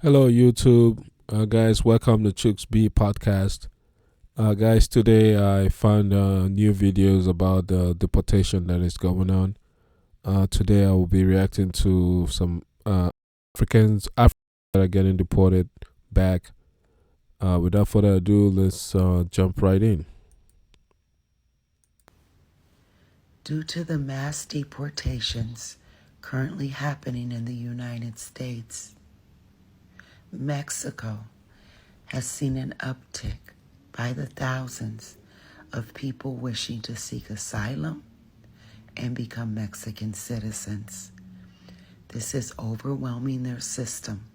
Hello, YouTube. Guys, welcome to ChuksB podcast. Guys, today I found new videos about the deportation that is going on. Today I will be reacting to some Africans that are getting deported back. Without further ado, let's jump right in. Due to the mass deportations currently happening in the United States, Mexico has seen an uptick by the thousands of people wishing to seek asylum and become Mexican citizens. This is overwhelming their system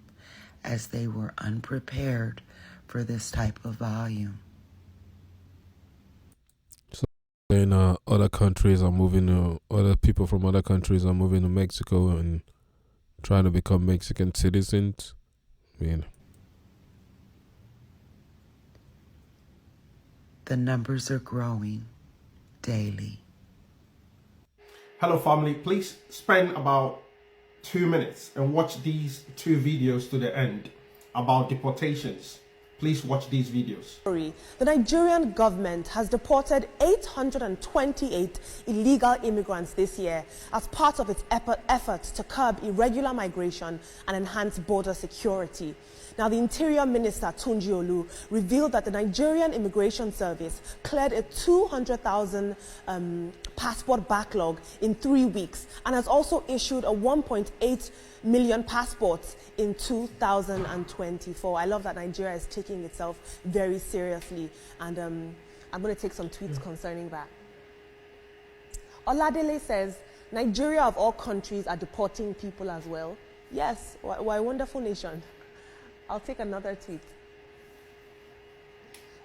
as they were unprepared for this type of volume. And other countries are moving to other people from other countries are moving to Mexico and trying to become Mexican citizens. The numbers are growing daily. Hello family, please spend about 2 minutes and watch these two videos to the end about deportations. Please watch these videos. The Nigerian government has deported 828 illegal immigrants this year as part of its efforts to curb irregular migration and enhance border security. Now, the Interior Minister, Tunji Olu, revealed that the Nigerian Immigration Service cleared a 200,000 passport backlog in 3 weeks and has also issued a 1.8 million passports in 2024. I love that Nigeria is taking itself very seriously, and I'm going to take some tweets concerning that. Oladele says, Nigeria of all countries are deporting people as well. Yes, we're a wonderful nation. I'll take another tweet.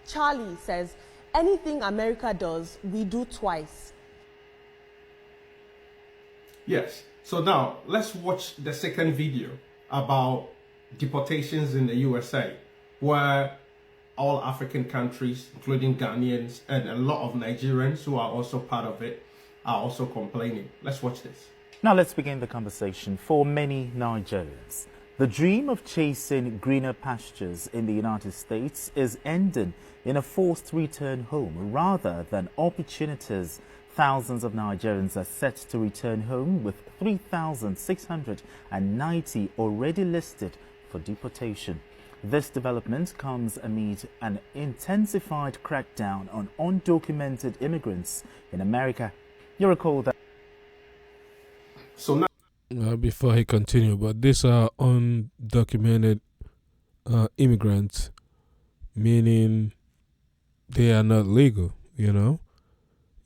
Charlie says, anything America does, we do twice. Yes, so now let's watch the second video about deportations in the USA, where all African countries, including Ghanaians and a lot of Nigerians who are also part of it, are also complaining. Let's watch this. Now let's begin the conversation. For many Nigerians, the dream of chasing greener pastures in the United States is ending in a forced return home rather than opportunities. Thousands of Nigerians are set to return home, with 3,690 already listed for deportation. This development comes amid an intensified crackdown on undocumented immigrants in America. You recall that. So now, Before he continue, but these are undocumented immigrants, meaning they are not legal,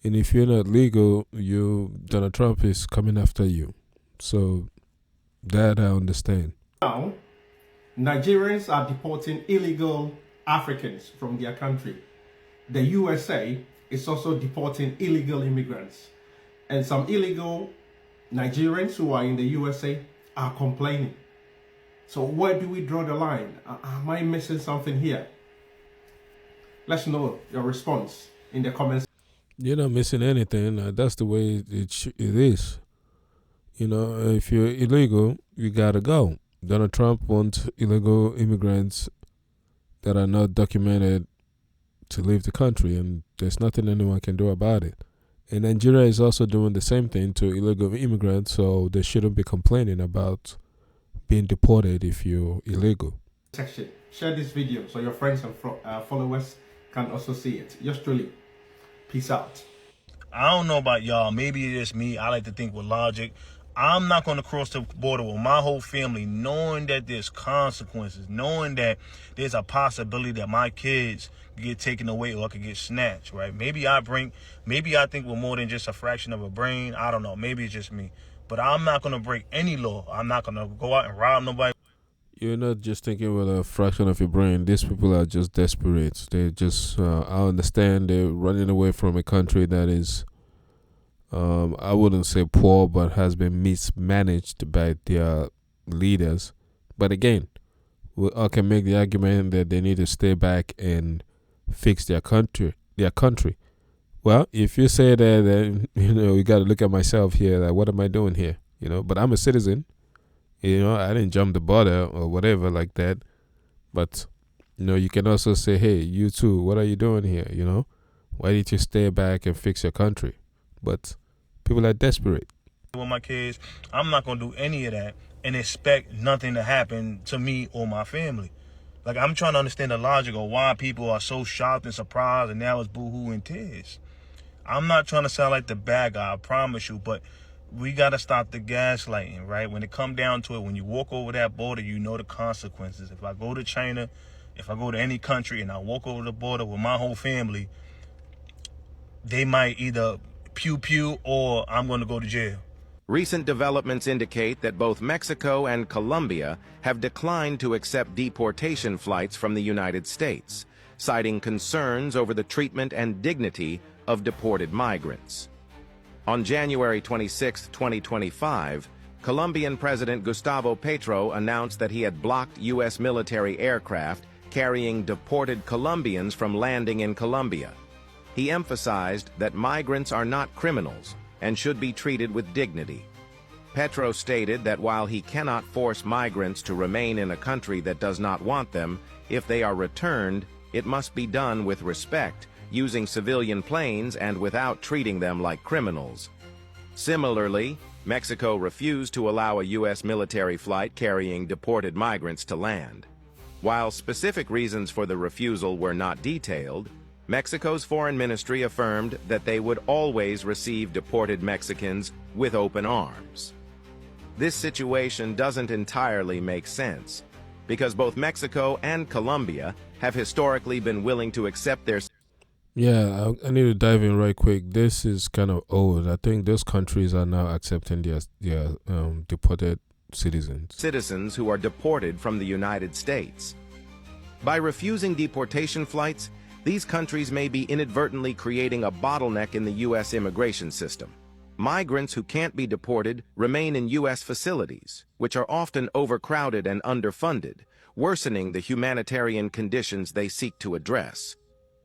and if you're not legal, Donald Trump is coming after you. So that I understand. now Nigerians are deporting illegal Africans from their country. The USA is also deporting illegal immigrants, and some illegal Nigerians who are in the USA are complaining. So where do we draw the line? Am I missing something here? Let's know your response in the comments. You're not missing anything. That's the way it is. If you're illegal, you gotta go. Donald Trump wants illegal immigrants that are not documented to leave the country, and there's nothing anyone can do about it. And Nigeria is also doing the same thing to illegal immigrants, so they shouldn't be complaining about being deported if you're illegal. Section. Share this video so your friends and followers can also see it. Yours truly. Peace out. I don't know about y'all. Maybe it's me. I like to think with logic. I'm not going to cross the border with my whole family knowing that there's consequences, knowing that there's a possibility that my kids get taken away or could get snatched, right? Maybe I think we're more than just a fraction of a brain. I don't know. Maybe it's just me. But I'm not going to break any law. I'm not going to go out and rob nobody. You're not just thinking with a fraction of your brain. These people are just desperate. They just, I understand they're running away from a country that is, I wouldn't say poor, but has been mismanaged by their leaders. But again, we all can make the argument that they need to stay back and fix their country. Well, if you say that, then you got to look at myself here. Like, what am I doing here? But I'm a citizen. I didn't jump the border or whatever like that. But you can also say, hey, you too, what are you doing here? Why didn't you stay back and fix your country? But people are desperate. With my kids, I'm not gonna do any of that and expect nothing to happen to me or my family. Like, I'm trying to understand the logic of why people are so shocked and surprised and now it's boohoo and tears. I'm not trying to sound like the bad guy, I promise you, but we gotta stop the gaslighting, right? When it come down to it, when you walk over that border, you know the consequences. If I go to China, if I go to any country and I walk over the border with my whole family, they might either pew pew or I'm gonna go to jail. Recent developments indicate that both Mexico and Colombia have declined to accept deportation flights from the United States, citing concerns over the treatment and dignity of deported migrants. On January 26, 2025, Colombian President Gustavo Petro announced that he had blocked U.S. military aircraft carrying deported Colombians from landing in Colombia. He emphasized that migrants are not criminals and should be treated with dignity. Petro stated that while he cannot force migrants to remain in a country that does not want them, if they are returned, it must be done with respect, using civilian planes and without treating them like criminals. Similarly, Mexico refused to allow a U.S. military flight carrying deported migrants to land. While specific reasons for the refusal were not detailed, Mexico's foreign ministry affirmed that they would always receive deported Mexicans with open arms. This situation doesn't entirely make sense, because both Mexico and Colombia have historically been willing to accept their Yeah, I need to dive in right quick. This is kind of old. I think those countries are now accepting their deported citizens who are deported from the United States. By refusing deportation flights, these countries may be inadvertently creating a bottleneck in the U.S. immigration system. Migrants who can't be deported remain in U.S. facilities, which are often overcrowded and underfunded, worsening the humanitarian conditions they seek to address.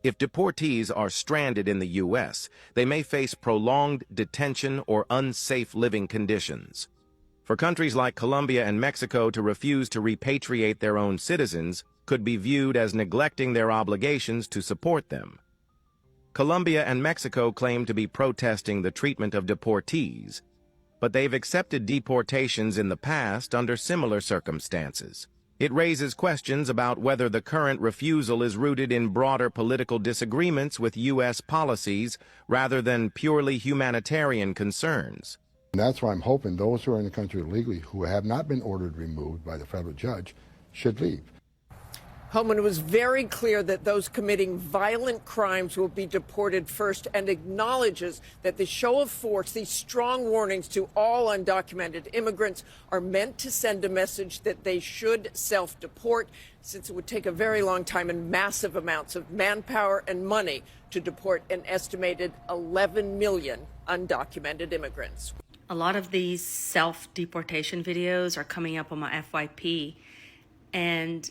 If deportees are stranded in the U.S., they may face prolonged detention or unsafe living conditions. For countries like Colombia and Mexico to refuse to repatriate their own citizens could be viewed as neglecting their obligations to support them. Colombia and Mexico claim to be protesting the treatment of deportees, but they've accepted deportations in the past under similar circumstances. It raises questions about whether the current refusal is rooted in broader political disagreements with U.S. policies rather than purely humanitarian concerns. And that's why I'm hoping those who are in the country illegally who have not been ordered removed by the federal judge should leave. Holman was very clear that those committing violent crimes will be deported first, and acknowledges that the show of force, these strong warnings to all undocumented immigrants, are meant to send a message that they should self-deport, since it would take a very long time and massive amounts of manpower and money to deport an estimated 11 million undocumented immigrants. A lot of these self-deportation videos are coming up on my FYP, and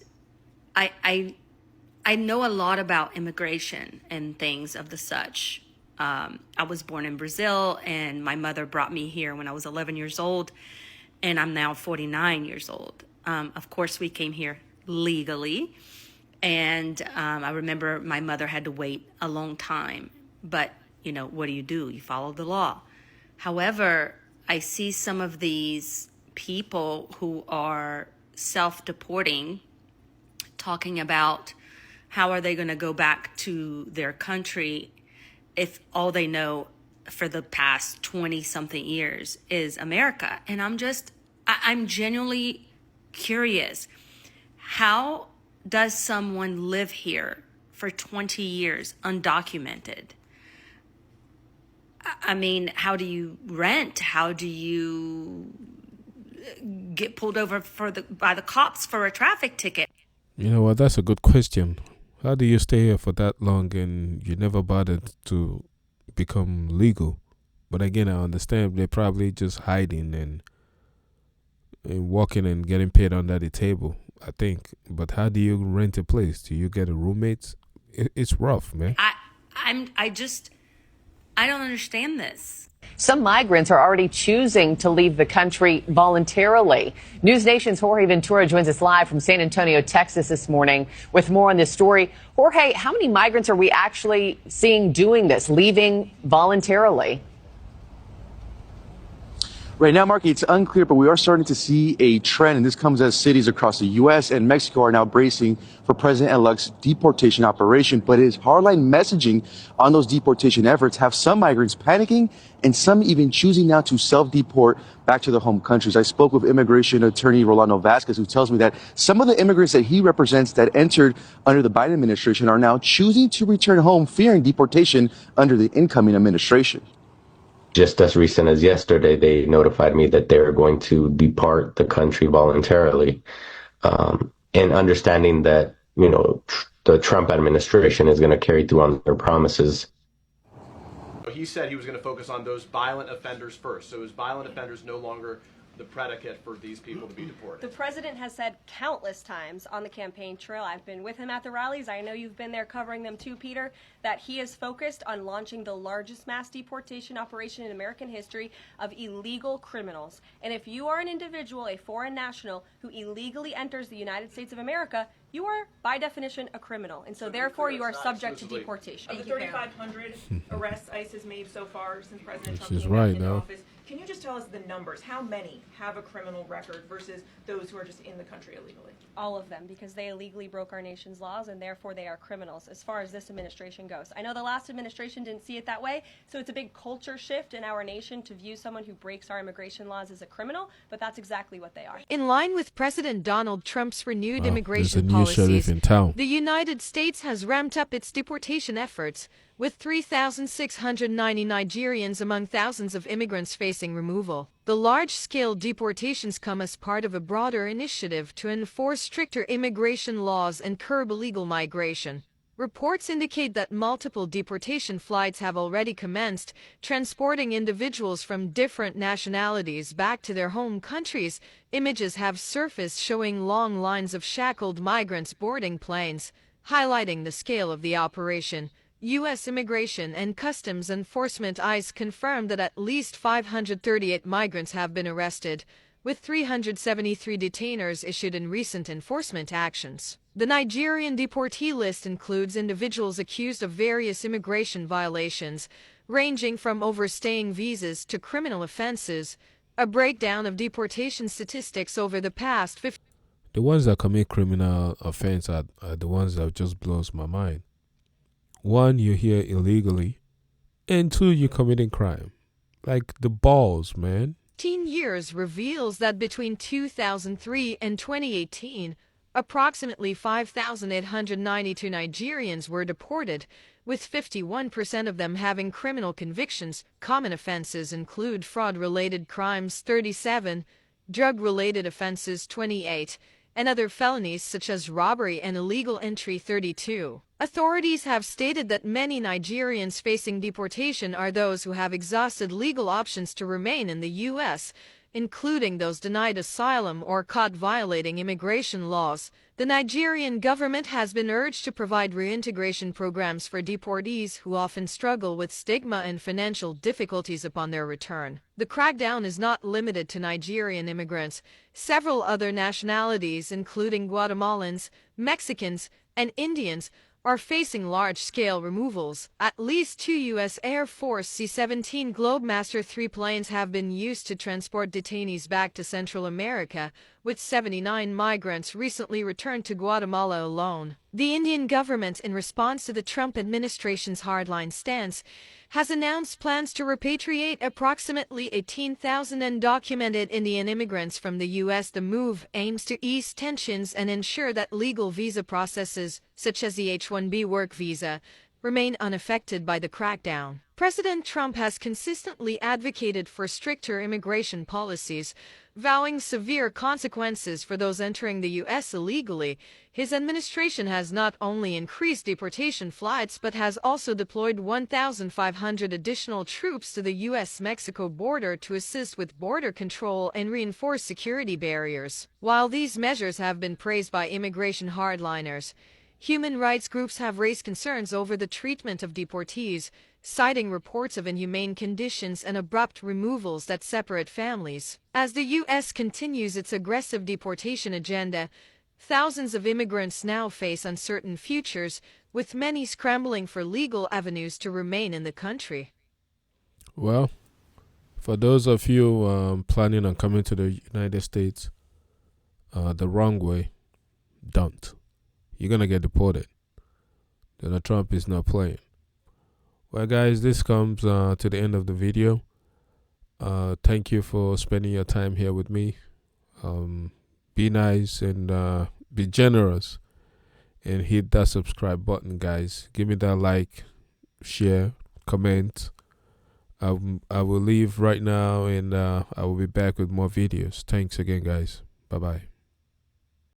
I know a lot about immigration and things of the such. I was born in Brazil, and my mother brought me here when I was 11 years old, and I'm now 49 years old. Of course, we came here legally, and I remember my mother had to wait a long time. But, what do? You follow the law. However, I see some of these people who are self-deporting talking about how are they going to go back to their country if all they know for the past 20-something years is America. And I'm genuinely curious. How does someone live here for 20 years undocumented? I mean, how do you rent? How do you get pulled over by the cops for a traffic ticket? You know what? That's a good question. How do you stay here for that long and you never bothered to become legal? But again, I understand they're probably just hiding and walking and getting paid under the table, I think. But how do you rent a place? Do you get a roommate? It's rough, man. I don't understand this. Some migrants are already choosing to leave the country voluntarily. News Nation's Jorge Ventura joins us live from San Antonio, Texas this morning with more on this story. Jorge, how many migrants are we actually seeing doing this, leaving voluntarily? Right now, Marky, it's unclear, but we are starting to see a trend, and this comes as cities across the U.S. and Mexico are now bracing for President-elect's deportation operation. But his hardline messaging on those deportation efforts have some migrants panicking and some even choosing now to self-deport back to their home countries. I spoke with immigration attorney Rolando Vasquez, who tells me that some of the immigrants that he represents that entered under the Biden administration are now choosing to return home, fearing deportation under the incoming administration. Just as recent as yesterday, they notified me that they were going to depart the country voluntarily, and understanding that, the Trump administration is going to carry through on their promises. He said he was going to focus on those violent offenders first. So is violent offenders no longer the predicate for these people to be deported? The president has said countless times on the campaign trail, I've been with him at the rallies, I know you've been there covering them too, Peter, that he is focused on launching the largest mass deportation operation in American history of illegal criminals. And if you are an individual, a foreign national, who illegally enters the United States of America, you are, by definition, a criminal. And so therefore, you are subject to deportation. Of the 3,500 arrests ICE has made so far since President Trump She's came right into now. office, can you just tell us the numbers? How many have a criminal record versus those who are just in the country illegally? All of them, because they illegally broke our nation's laws, and therefore they are criminals as far as this administration goes. I know the last administration didn't see it that way, so it's a big culture shift in our nation to view someone who breaks our immigration laws as a criminal, but that's exactly what they are. In line with President Donald Trump's renewed There's a immigration new sheriff policies, in town. the United States has ramped up its deportation efforts, with 3,690 Nigerians among thousands of immigrants facing removal. The large-scale deportations come as part of a broader initiative to enforce stricter immigration laws and curb illegal migration. Reports indicate that multiple deportation flights have already commenced, transporting individuals from different nationalities back to their home countries. Images have surfaced showing long lines of shackled migrants boarding planes, highlighting the scale of the operation. U.S. Immigration and Customs Enforcement ICE confirmed that at least 538 migrants have been arrested, with 373 detainers issued in recent enforcement actions. The Nigerian deportee list includes individuals accused of various immigration violations, ranging from overstaying visas to criminal offenses. A breakdown of deportation statistics over the past 15 The ones that commit criminal offense are the ones that just blows my mind. One, you're here illegally, and two, you're committing crime. Like the balls, man. years reveals that between 2003 and 2018, approximately 5,892 Nigerians were deported, with 51% of them having criminal convictions. Common offenses include fraud-related crimes 37, drug-related offenses 28, and other felonies such as robbery and illegal entry 32. Authorities have stated that many Nigerians facing deportation are those who have exhausted legal options to remain in the U.S., including those denied asylum or caught violating immigration laws. The Nigerian government has been urged to provide reintegration programs for deportees who often struggle with stigma and financial difficulties upon their return. The crackdown is not limited to Nigerian immigrants. Several other nationalities, including Guatemalans, Mexicans, and Indians, are facing large-scale removals. At least 2 U.S. Air Force C-17 Globemaster III planes have been used to transport detainees back to Central America, with 79 migrants recently returned to Guatemala alone. The Indian government, in response to the Trump administration's hardline stance, has announced plans to repatriate approximately 18,000 undocumented Indian immigrants from the U.S. The move aims to ease tensions and ensure that legal visa processes, such as the H-1B work visa, remain unaffected by the crackdown. President Trump has consistently advocated for stricter immigration policies, vowing severe consequences for those entering the U.S. illegally. His administration has not only increased deportation flights but has also deployed 1,500 additional troops to the U.S.-Mexico border to assist with border control and reinforce security barriers. While these measures have been praised by immigration hardliners, human rights groups have raised concerns over the treatment of deportees. citing reports of inhumane conditions and abrupt removals that separate families. As the U.S. continues its aggressive deportation agenda, thousands of immigrants now face uncertain futures, with many scrambling for legal avenues to remain in the country. Well, for those of you planning on coming to the United States the wrong way, don't. You're going to get deported. Donald Trump is not playing. Well, guys, this comes to the end of the video. Thank you for spending your time here with me. Be nice and be generous. And hit that subscribe button, guys. Give me that like, share, comment. I will leave right now, and I will be back with more videos. Thanks again, guys. Bye-bye.